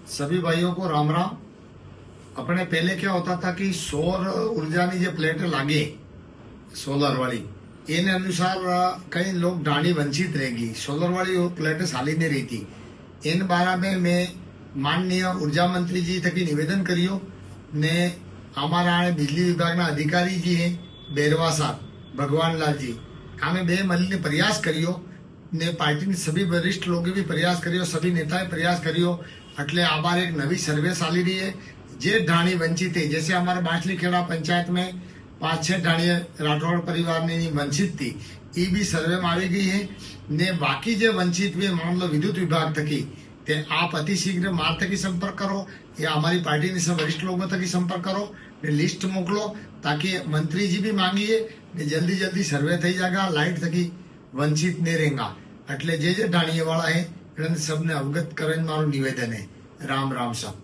सभी भाइयों को राम राम। अपने पहले क्या होता था कि सौर ऊर्जा की जो प्लेट लागे सोलर वाली इन अनुसार कई लोग ढाणी वंचित रहेगी। सोलर वाली वो प्लेट साली नहीं रहती। इन बारे में मैं माननीय ऊर्जा मंत्री जी थकी निवेदन करियो ने हमारा बिजली विभाग अधिकारी जी है बेरवा साहब भगवान लाल जी आमे बे मळीने प्रयास करियो ने पार्टी सभी वरिष्ठ लोग भी प्रयास करियो, सभी नेताए प्रयास करियो। એટલે આ बार एक नवी सर्वे चाली रही है जे ढाणी वंचित है। जैसे हमारे बाटली खेड़ा पंचायत में 5-6 ढाणी राठौड़ परिवार ने वंचित थी, ये भी सर्वे में आई गई है ने बाकी जो वंचित हुए मान लो विद्युत विभाग थकी ते आप अतिशीघ्र मार थकी संपर्क करो या हमारी पार्टी ने सब वरिष्ठ लोगों थकी संपर्क करो ने लिस्ट मोकलो ताकि मंत्री जी भी मांगीए ने जल्दी जल्दी सर्वे थी जाएगा, लाइट थकी वंचित नहीं रहेगा। એટલે જે ઢાણીએ વાળા હે એને સબને અવગત કરીને મારું નિવેદન હે। રામ રામ સાહેબ।